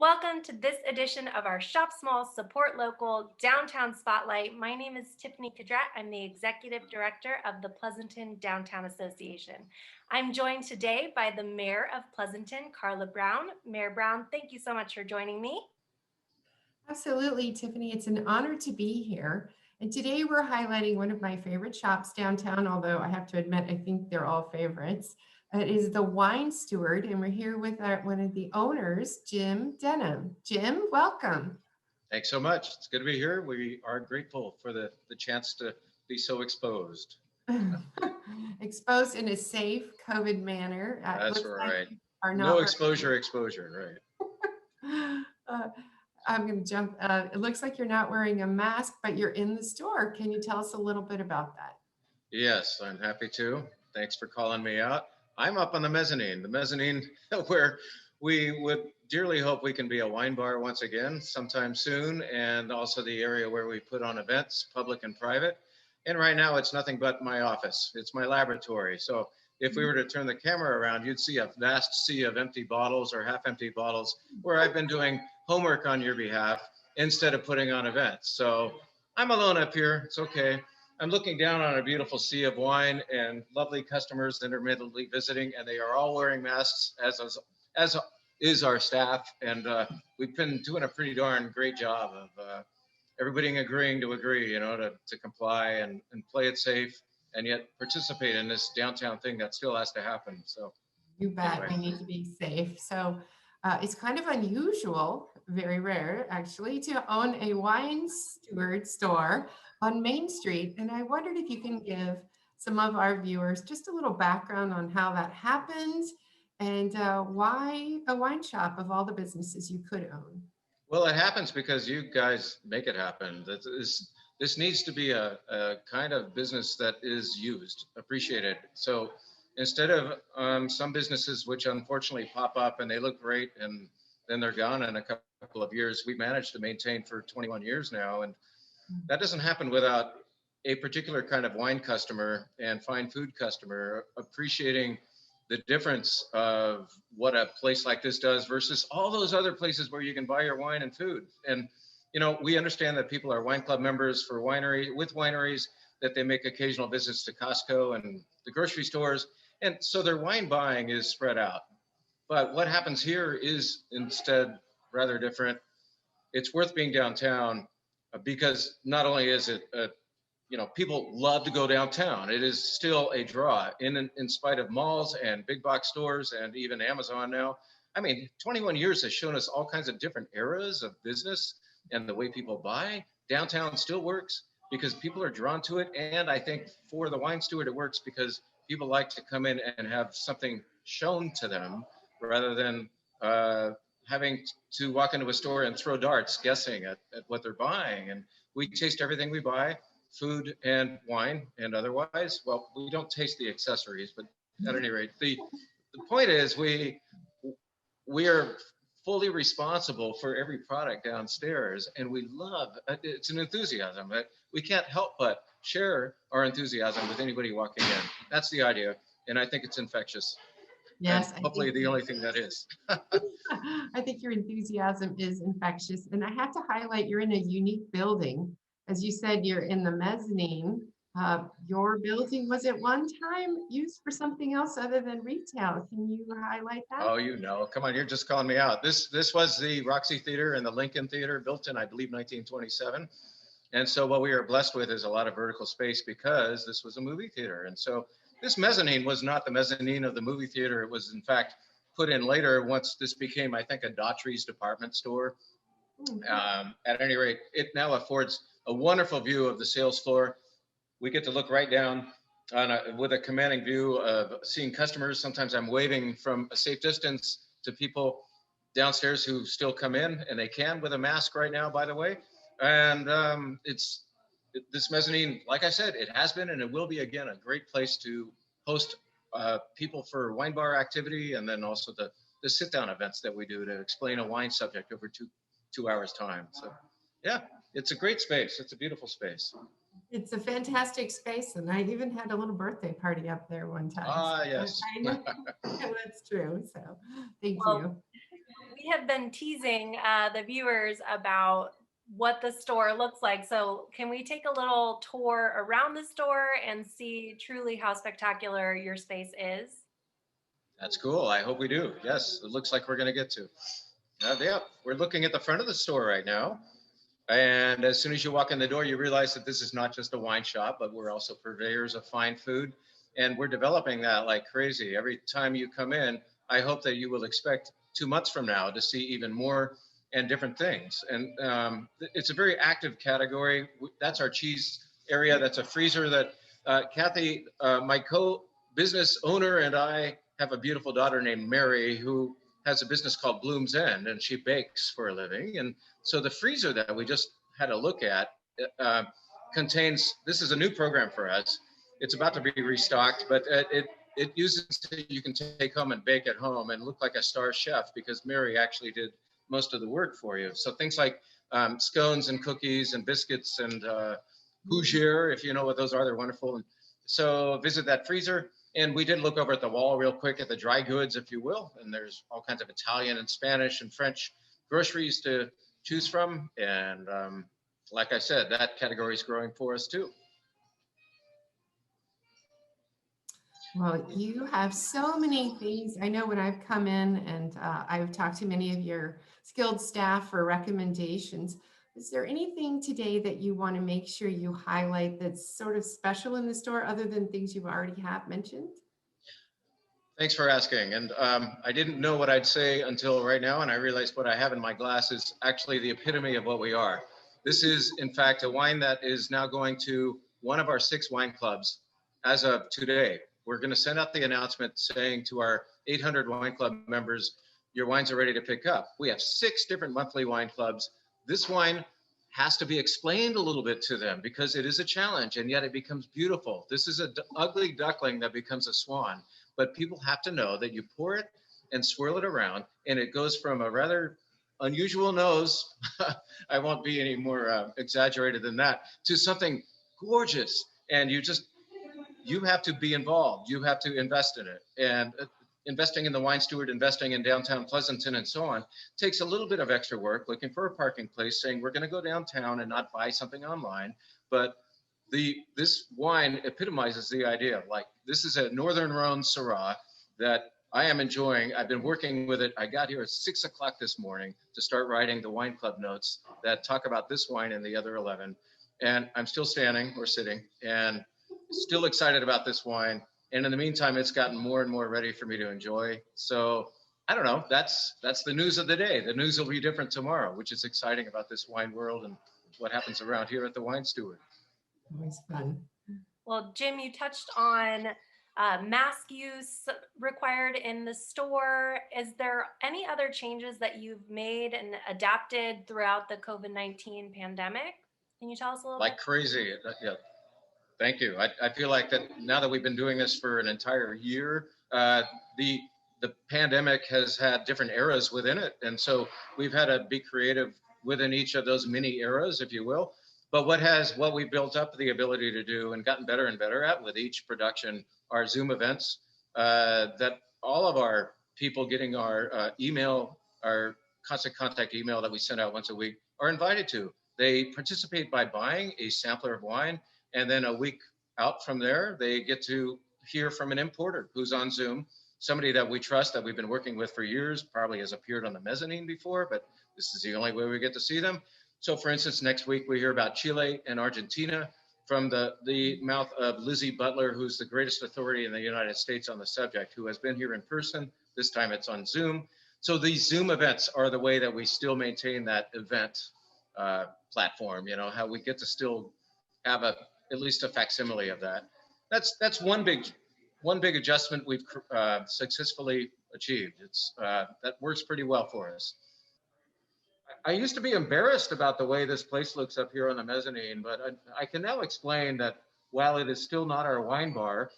Welcome to this edition of our Shop Small, Support Local Downtown Spotlight. My name is Tiffany Cadrette. I'm the Executive Director of the Pleasanton Downtown Association. I'm joined today by the Mayor of Pleasanton, Carla Brown. Mayor Brown, thank you so much for joining me. Absolutely, Tiffany. It's an honor to be here. And today we're highlighting one of my favorite shops downtown, although I have to admit, I think they're all favorites. It is the Wine Steward, and we're here with one of the owners, Jim Denham. Jim, welcome. Thanks so much. It's good to be here. We are grateful for the chance to be so exposed. Exposed in a safe COVID manner. That's right. Are not No exposure, right. I'm going to jump. It looks like you're not wearing a mask, but you're in the store. Can you tell us a little bit about that? Yes, I'm happy to. Thanks for calling me out. I'm up on the mezzanine where we would dearly hope we can be a wine bar once again sometime soon, and also the area where we put on events, public and private. And right now it's nothing but my office. It's my laboratory. So if we were to turn the camera around, you'd see a vast sea of empty bottles or half empty bottles where I've been doing homework on your behalf instead of putting on events. So I'm alone up here. It's okay. I'm looking down on a beautiful sea of wine and lovely customers intermittently visiting, and they are all wearing masks, as is our staff. And we've been doing a pretty darn great job of everybody agreeing to agree, to comply and play it safe, and yet participate in this downtown thing that still has to happen. So you bet. We need to be safe. So it's kind of unusual, very rare actually, to own a Wine Steward store on Main Street. And I wondered if you can give some of our viewers just a little background on how that happened and why a wine shop of all the businesses you could own. Well, it happens because you guys make it happen. This needs to be a kind of business that is used, appreciated. So instead of some businesses which unfortunately pop up and they look great and then they're gone in a couple of years, we've managed to maintain for 21 years now. And that doesn't happen without a particular kind of wine customer and fine food customer appreciating the difference of what a place like this does versus all those other places where you can buy your wine and food. And, we understand that people are wine club members with wineries, that they make occasional visits to Costco and the grocery stores. And so their wine buying is spread out. But what happens here is instead rather different. It's worth being downtown because not only is it people love to go downtown. It is still a draw in spite of malls and big box stores and even Amazon now. I mean, 21 years has shown us all kinds of different eras of business and the way people buy. Downtown still works because people are drawn to it. And I think for the Wine Steward, it works because people like to come in and have something shown to them rather than having to walk into a store and throw darts guessing at what they're buying. And we taste everything we buy, food and wine, and otherwise, well, we don't taste the accessories, but at any rate, the point is we are fully responsible for every product downstairs, and we love, it's an enthusiasm that we can't help but share our enthusiasm with anybody walking in. That's the idea, and I think it's infectious. Yes, and hopefully the only thing that is. I think your enthusiasm is infectious, and I have to highlight you're in a unique building. As you said, you're in the mezzanine. Your building was at one time used for something else other than retail. Can you highlight that? Oh, come on, you're just calling me out. This was the Roxy Theater and the Lincoln Theater, built in, I believe, 1927. And so what we are blessed with is a lot of vertical space because this was a movie theater. And so this mezzanine was not the mezzanine of the movie theater. It was, in fact, put in later once this became, I think, a Daughtry's department store. At any rate, it now affords a wonderful view of the sales floor. We get to look right down with a commanding view of seeing customers. Sometimes I'm waving from a safe distance to people downstairs who still come in, and they can with a mask right now, by the way. And this mezzanine, like I said, it has been and it will be again a great place to host people for wine bar activity, and then also the sit-down events that we do to explain a wine subject over two hours time. So yeah, it's a great space. It's a beautiful space. It's a fantastic space, and I even had a little birthday party up there one time. Yes. I know that's true. So thank you. we have been teasing the viewers about what the store looks like. So can we take a little tour around the store and see truly how spectacular your space is? That's cool. I hope we do. Yes, it looks like we're going to get to. Yeah, we're looking at the front of the store right now. And as soon as you walk in the door, you realize that this is not just a wine shop, but we're also purveyors of fine food. And we're developing that like crazy. Every time you come in, I hope that you will expect 2 months from now to see even more and different things. And it's a very active category. That's our cheese area. That's a freezer that Kathy, my co-business owner, and I have a beautiful daughter named Mary who has a business called Bloom's End, and she bakes for a living. And so the freezer that we just had a look at contains, this is a new program for us. It's about to be restocked, but it uses, you can take home and bake at home and look like a star chef because Mary actually did most of the work for you. So things like scones and cookies and biscuits and gougere, if you know what those are, they're wonderful. And so visit that freezer. And we did look over at the wall real quick at the dry goods, if you will. And there's all kinds of Italian and Spanish and French groceries to choose from. And like I said, that category is growing for us too. Well, you have so many things. I know when I've come in and I've talked to many of your skilled staff for recommendations. Is there anything today that you want to make sure you highlight that's sort of special in the store other than things you already have mentioned? Thanks for asking. And I didn't know what I'd say until right now, and I realized what I have in my glass is actually the epitome of what we are. This is, in fact, a wine that is now going to one of our 6 wine clubs as of today. We're going to send out the announcement saying to our 800 wine club members, your wines are ready to pick up. We have 6 different monthly wine clubs. This wine has to be explained a little bit to them because it is a challenge, and yet it becomes beautiful. This is an ugly duckling that becomes a swan, but people have to know that you pour it and swirl it around, and it goes from a rather unusual nose, I won't be any more exaggerated than that, to something gorgeous. And you have to be involved. You have to invest in it. And investing in the Wine Steward, investing in downtown Pleasanton and so on, takes a little bit of extra work, looking for a parking place, saying we're going to go downtown and not buy something online. But this wine epitomizes the idea of like, this is a Northern Rhone Syrah that I am enjoying. I've been working with it. I got here at 6 o'clock this morning to start writing the wine club notes that talk about this wine and the other 11. And I'm still standing or sitting and still excited about this wine. And in the meantime, it's gotten more and more ready for me to enjoy. So I don't know, that's the news of the day. The news will be different tomorrow, which is exciting about this wine world and what happens around here at the Wine Steward. Always fun. Well, Jim, you touched on mask use required in the store. Is there any other changes that you've made and adapted throughout the COVID-19 pandemic? Can you tell us a little Like crazy, yeah. Thank you. I feel like that now that we've been doing this for an entire year, the pandemic has had different eras within it. And so we've had to be creative within each of those mini eras, if you will. But what we've built up the ability to do and gotten better and better at with each production are Zoom events that all of our people getting our email, our constant contact email that we send out once a week are invited to. They participate by buying a sampler of wine. And then a week out from there, they get to hear from an importer who's on Zoom, somebody that we trust, that we've been working with for years, probably has appeared on the mezzanine before, but this is the only way we get to see them. So for instance, next week we hear about Chile and Argentina from the mouth of Lizzie Butler, who's the greatest authority in the United States on the subject, who has been here in person. This time it's on Zoom. So these Zoom events are the way that we still maintain that event platform, you know, how we get to still have at least a facsimile of that. That's one big adjustment we've successfully achieved. That works pretty well for us. I used to be embarrassed about the way this place looks up here on the mezzanine, but I can now explain that while it is still not our wine bar,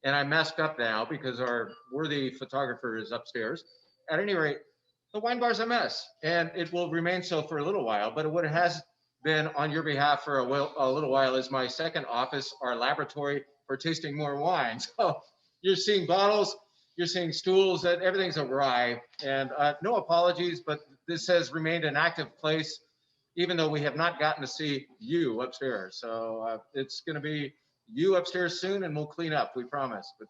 and I messed up now because our worthy photographer is upstairs. At any rate, the wine bar's a mess, and it will remain so for a little while, but what it has been on your behalf for a little while is my second office, our laboratory for tasting more wine. So you're seeing bottles, you're seeing stools, that everything's awry. And no apologies, but this has remained an active place, even though we have not gotten to see you upstairs. So it's going to be you upstairs soon, and we'll clean up, we promise. But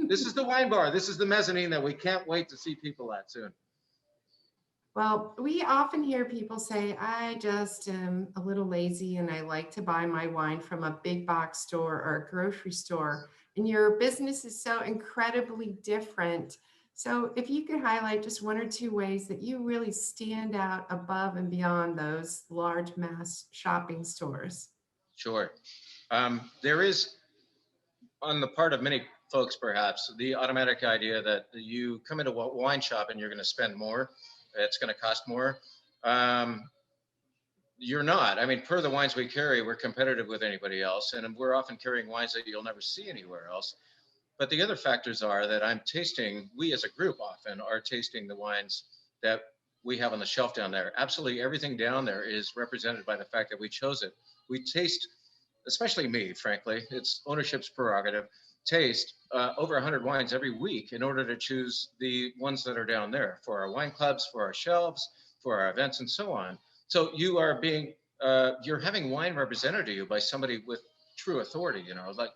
this is the wine bar. This is the mezzanine that we can't wait to see people at soon. Well, we often hear people say, I just am a little lazy and I like to buy my wine from a big box store or a grocery store. And your business is so incredibly different. So if you could highlight just one or two ways that you really stand out above and beyond those large mass shopping stores. Sure. There is, on the part of many folks, perhaps, the automatic idea that you come into a wine shop and you're going to spend more. It's going to cost more. You're not. I mean, per the wines we carry, we're competitive with anybody else, and we're often carrying wines that you'll never see anywhere else. But the other factors are that we as a group often are tasting the wines that we have on the shelf down there. Absolutely everything down there is represented by the fact that we chose it. We taste, especially me, frankly, it's ownership's prerogative, taste over 100 wines every week in order to choose the ones that are down there for our wine clubs, for our shelves, for our events, and so on. So you're having wine represented to you by somebody with true authority, like,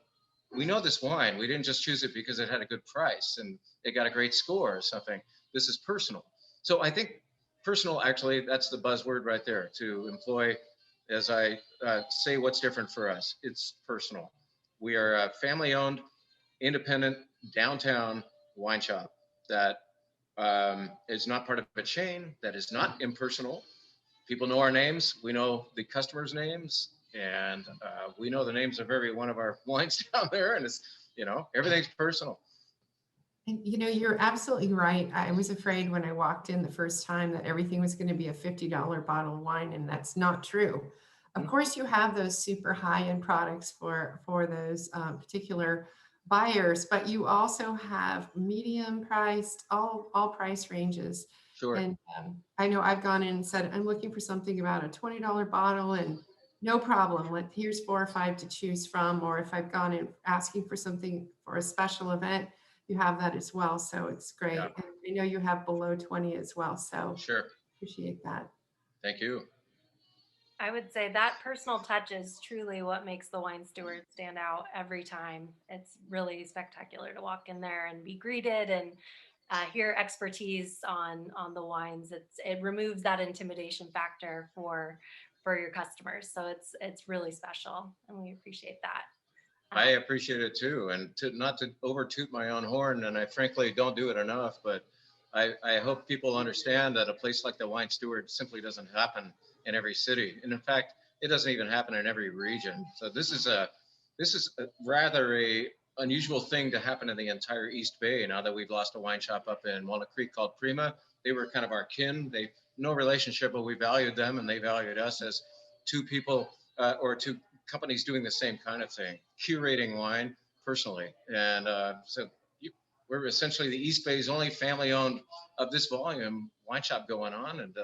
we know this wine. We didn't just choose it because it had a good price and it got a great score or something. This is personal. So I think personal, actually, that's the buzzword right there to employ as I say what's different for us. It's personal. We are a family-owned, independent, downtown wine shop that is not part of a chain, that is not impersonal. People know our names. We know the customers' names. And we know the names of every one of our wines down there, and it's, everything's personal. And you're absolutely right. I was afraid when I walked in the first time that everything was going to be a $50 bottle of wine, and that's not true. Of course, you have those super high-end products for those particular buyers, but you also have medium priced, all price ranges. Sure. And I know I've gone in and said, I'm looking for something about a $20 bottle, and no problem. Here's 4 or 5 to choose from. Or if I've gone in asking for something for a special event, you have that as well. So it's great. Yeah. And I know you have below 20 as well. So Sure. appreciate that. Thank you. I would say that personal touch is truly what makes the Wine Steward stand out every time. It's really spectacular to walk in there and be greeted and hear expertise on the wines. It removes that intimidation factor for your customers. So it's really special, and we appreciate that. I appreciate it too, and not to over toot my own horn, and I frankly don't do it enough, but I hope people understand that a place like the Wine Steward simply doesn't happen in every city, and in fact, it doesn't even happen in every region. So this is rather a unusual thing to happen in the entire East Bay. Now that we've lost a wine shop up in Walnut Creek called Prima, they were kind of our kin. They no relationship, but we valued them and they valued us as two people or two companies doing the same kind of thing, curating wine personally. And we're essentially the East Bay's only family-owned of this volume wine shop going on, and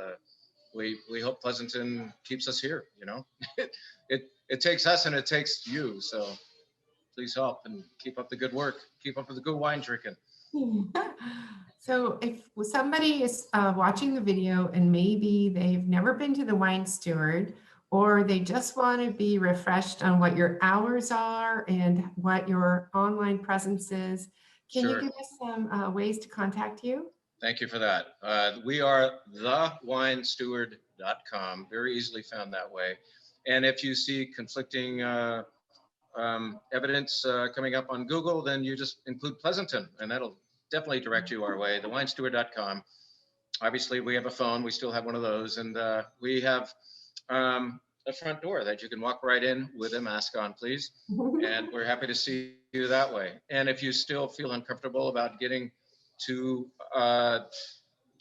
we hope Pleasanton keeps us here. It takes us and it takes you. So please help and keep up the good work. Keep up with the good wine drinking. So if somebody is watching the video and maybe they've never been to the Wine Steward, or they just want to be refreshed on what your hours are and what your online presence is, can Sure. you give us some ways to contact you? Thank you for that. We are thewinesteward.com, very easily found that way. And if you see conflicting evidence coming up on Google, then you just include Pleasanton, and that'll definitely direct you our way, thewinesteward.com. Obviously, we have a phone. We still have one of those. And we have a front door that you can walk right in with a mask on, please. And we're happy to see you that way. And if you still feel uncomfortable about getting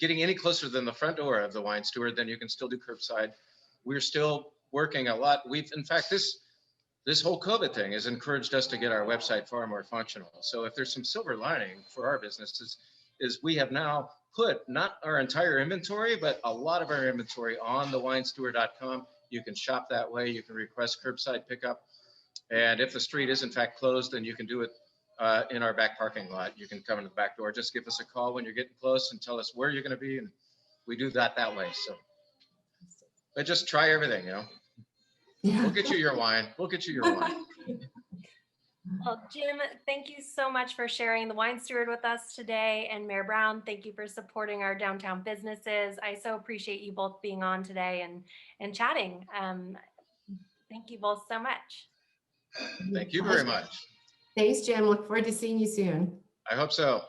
any closer than the front door of the Wine Steward, then you can still do curbside. We're still working a lot. In fact, this whole COVID thing has encouraged us to get our website far more functional. So if there's some silver lining for our businesses, is we have now put not our entire inventory, but a lot of our inventory on thewinesteward.com. You can shop that way. You can request curbside pickup. And if the street is in fact closed, then you can do it in our back parking lot. You can come in the back door. Just give us a call when you're getting close and tell us where you're going to be. And we do that way. So, but just try everything, you know. Yeah. We'll get you your wine. We'll get you your wine. Well, Jim, thank you so much for sharing the Wine Steward with us today. And Mayor Brown, thank you for supporting our downtown businesses. I so appreciate you both being on today and chatting. Thank you both so much. Thank you very much. Thanks, Jim. Look forward to seeing you soon. I hope so.